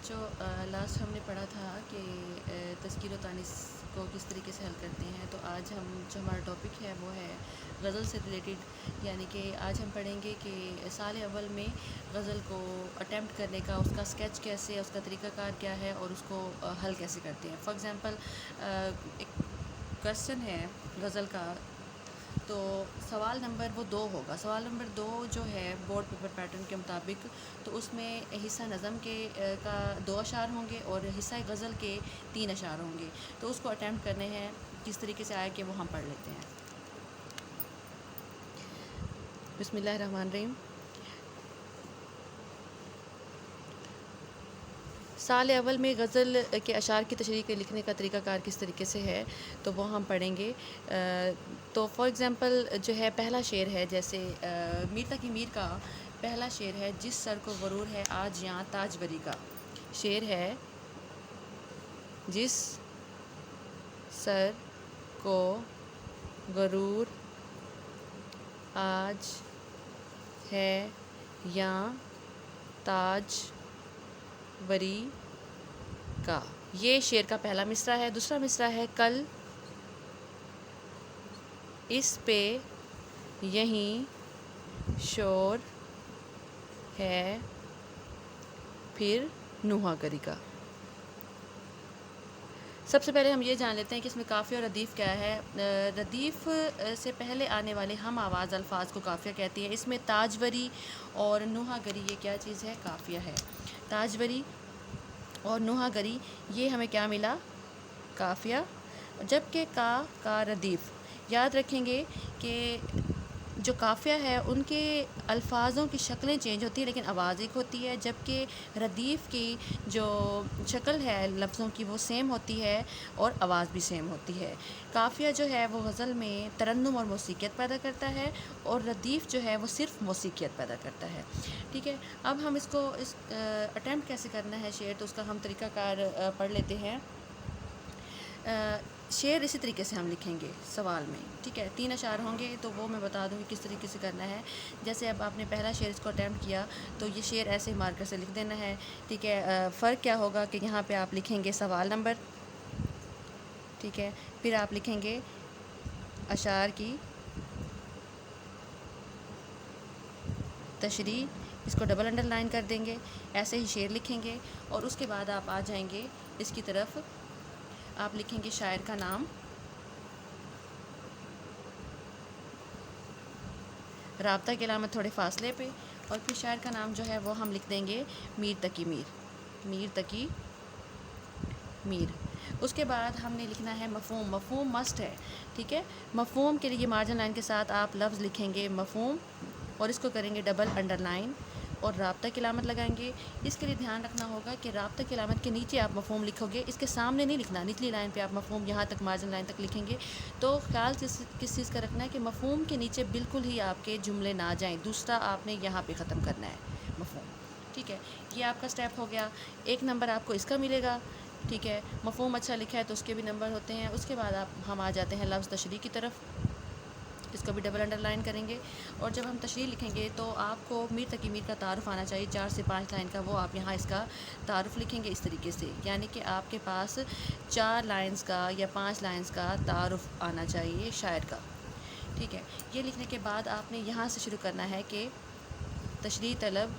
بچوں لاسٹ ہم نے پڑھا تھا کہ تذکیر و تانیث کو کس طریقے سے حل کرتے ہیں. تو آج جو ہمارا ٹاپک ہے وہ ہے غزل سے ریلیٹڈ. یعنی کہ آج ہم پڑھیں گے کہ سال اول میں غزل کو اٹیمپٹ کرنے کا اس کا اسکیچ کیسے، اس کا طریقہ کار کیا ہے اور اس کو حل کیسے کرتے ہیں. فار ایگزامپل ایک کویسچن ہے غزل کا، تو سوال نمبر وہ 2 ہوگا. سوال نمبر 2 جو ہے بورڈ پیپر پیٹرن کے مطابق، تو اس میں حصہ نظم کے کا 2 اشعار ہوں گے اور حصہ غزل کے 3 اشعار ہوں گے. تو اس کو اٹیمپٹ کرنے ہیں کس طریقے سے آئے کہ وہ ہم پڑھ لیتے ہیں. بسم اللہ الرحمن الرحیم. سال اول میں غزل کے اشعار کی تشریح کے لکھنے کا طریقہ کار کس طریقے سے ہے تو وہ ہم پڑھیں گے. تو فار ایگزامپل جو ہے پہلا شعر ہے، جیسے میر تقی میر کا پہلا شعر ہے، جس سر کو غرور ہے آج یہاں تاجوری کا. شعر ہے، جس سر کو غرور آج ہے یہاں تاج وری کا. یہ شعر کا پہلا مصرع ہے. دوسرا مصرع ہے، کل اس پہ یہیں شور ہے پھر نوحہ گری کا. سب سے پہلے ہم یہ جان لیتے ہیں کہ اس میں قافیہ اور ردیف کیا ہے. ردیف سے پہلے آنے والے ہم آواز الفاظ کو قافیہ کہتی ہیں. اس میں تاجوری اور نوحہ گری یہ کیا چیز ہے؟ قافیہ ہے. تاجوری اور نوحہ گری یہ ہمیں کیا ملا؟ قافیہ. جبکہ کا ردیف. یاد رکھیں گے کہ جو قافیہ ہے ان کے الفاظوں کی شکلیں چینج ہوتی ہیں لیکن آواز ایک ہوتی ہے، جبکہ ردیف کی جو شکل ہے لفظوں کی وہ سیم ہوتی ہے اور آواز بھی سیم ہوتی ہے. قافیہ جو ہے وہ غزل میں ترنم اور موسیقیت پیدا کرتا ہے، اور ردیف جو ہے وہ صرف موسیقیت پیدا کرتا ہے. ٹھیک ہے، اب ہم اس کو اٹیمپٹ کیسے کرنا ہے شعر، تو اس کا ہم طریقہ کار پڑھ لیتے ہیں. شعر اسی طریقے سے ہم لکھیں گے سوال میں. ٹھیک ہے، 3 اشعار ہوں گے تو وہ میں بتا دوں گی کس طریقے سے کرنا ہے. جیسے اب آپ نے پہلا شعر اس کو اٹیمپٹ کیا تو یہ شعر ایسے مارکر سے لکھ دینا ہے. ٹھیک ہے، فرق کیا ہوگا کہ یہاں پہ آپ لکھیں گے سوال نمبر، ٹھیک ہے، پھر آپ لکھیں گے اشعار کی تشریح، اس کو ڈبل انڈر لائن کر دیں گے. ایسے ہی شعر لکھیں گے اور اس کے بعد آپ آ جائیں گے اس کی طرف. آپ لکھیں گے شاعر کا نام، رابطہ کی علامت تھوڑے فاصلے پہ، اور پھر شاعر کا نام جو ہے وہ ہم لکھ دیں گے میر تقی میر. میر تقی میر. اس کے بعد ہم نے لکھنا ہے مفہوم. مفہوم مسٹ ہے. ٹھیک ہے، مفہوم کے لیے مارجن لائن کے ساتھ آپ لفظ لکھیں گے مفہوم، اور اس کو کریں گے ڈبل انڈر لائن اور رابطہ کی علامت لگائیں گے. اس کے لیے دھیان رکھنا ہوگا کہ رابطہ کی علامت کے نیچے آپ مفہوم لکھو گے، اس کے سامنے نہیں لکھنا. نچلی لائن پہ آپ مفہوم یہاں تک مارجن لائن تک لکھیں گے. تو خیال کس چیز کا رکھنا ہے کہ مفہوم کے نیچے بالکل ہی آپ کے جملے نہ جائیں. دوسرا آپ نے یہاں پہ ختم کرنا ہے مفہوم. ٹھیک ہے، یہ آپ کا سٹیپ ہو گیا. 1 نمبر آپ کو اس کا ملے گا. ٹھیک ہے، مفہوم اچھا لکھا ہے تو اس کے بھی نمبر ہوتے ہیں. اس کے بعد ہم آ جاتے ہیں لفظ تشریح کی طرف. اس کو بھی ڈبل انڈر لائن کریں گے، اور جب ہم تشریح لکھیں گے تو آپ کو میر تقی میر کا تعارف آنا چاہیے 4 سے 5 لائن کا. وہ آپ یہاں اس کا تعارف لکھیں گے اس طریقے سے، یعنی کہ آپ کے پاس 4 لائنز کا یا 5 لائنز کا تعارف آنا چاہیے شاعر کا. ٹھیک ہے، یہ لکھنے کے بعد آپ نے یہاں سے شروع کرنا ہے کہ تشریح طلب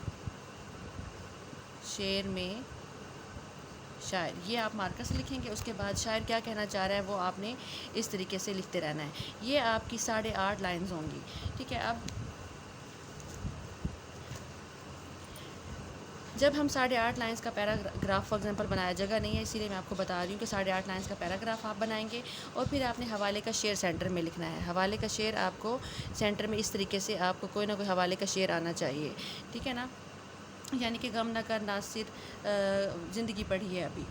شعر میں شاعر. یہ آپ مارکر سے لکھیں گے. اس کے بعد شاعر کیا کہنا چاہ رہا ہے وہ آپ نے اس طریقے سے لکھتے رہنا ہے. یہ آپ کی 8.5 لائنز ہوں گی. ٹھیک ہے، اب جب ہم 8.5 لائنز کا پیراگراف فار ایگزامپل بنایا، جگہ نہیں ہے اسی لیے میں آپ کو بتا رہی ہوں کہ 8.5 لائنز کا پیراگراف آپ بنائیں گے، اور پھر آپ نے حوالے کا شعر سینٹر میں لکھنا ہے. حوالے کا شعر آپ کو سینٹر میں اس طریقے سے آپ کو کوئی نہ کوئی حوالے کا شعر آنا چاہیے. ٹھیک ہے نا، یعنی کہ غم نہ کر ناصر زندگی پڑھی ہے ابھی.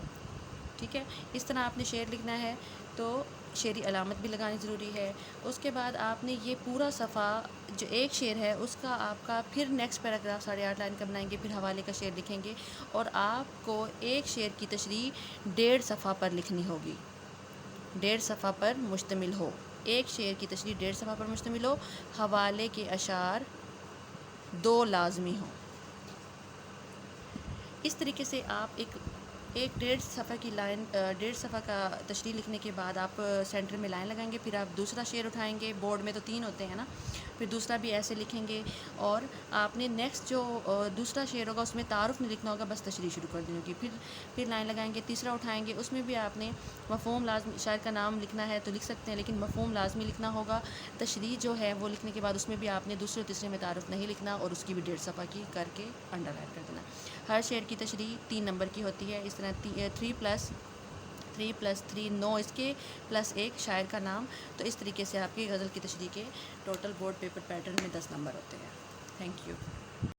ٹھیک ہے، اس طرح آپ نے شعر لکھنا ہے تو شعری علامت بھی لگانی ضروری ہے. اس کے بعد آپ نے یہ پورا صفحہ جو ایک شعر ہے اس کا آپ کا پھر نیکسٹ پیراگراف 8.5 لائن کا بنائیں گے، پھر حوالے کا شعر لکھیں گے، اور آپ کو ایک شعر کی تشریح 1.5 صفحہ پر لکھنی ہوگی. 1.5 صفحہ پر مشتمل ہو. ایک شعر کی تشریح 1.5 صفحہ پر مشتمل ہو. حوالے کے اشعار 2 لازمی ہوں. اس طریقے سے آپ ایک 1.5 صفحہ کی لائن 1.5 صفحہ کا تشریح لکھنے کے بعد آپ سینٹر میں لائن لگائیں گے، پھر آپ دوسرا شعر اٹھائیں گے، بورڈ میں تو 3 ہوتے ہیں نا، پھر دوسرا بھی ایسے لکھیں گے، اور آپ نے نیکسٹ جو دوسرا شعر ہوگا اس میں تعارف نہیں لکھنا ہوگا، بس تشریح شروع کر دینی ہوگی، پھر لائن لگائیں گے، تیسرا اٹھائیں گے، اس میں بھی آپ نے مفہوم لازمی، شاعر کا نام لکھنا ہے تو لکھ سکتے ہیں لیکن مفہوم لازمی لکھنا ہوگا، تشریح جو ہے وہ لکھنے کے بعد اس میں بھی آپ نے دوسرے اور تیسرے میں تعارف نہیں لکھنا، اور اس کی بھی 1.5 صفحہ کی کر کے انڈر لائن کر دینا۔ ہر شعر کی تشریح 3 نمبر کی ہوتی ہے، اس طرح 3+3 9 اس کے +1 شاعر کا نام، تو اس طریقے سے آپ کی غزل کی تشریح کے ٹوٹل بورڈ پیپر پیٹرن میں 10 نمبر ہوتے ہیں۔ Thank you.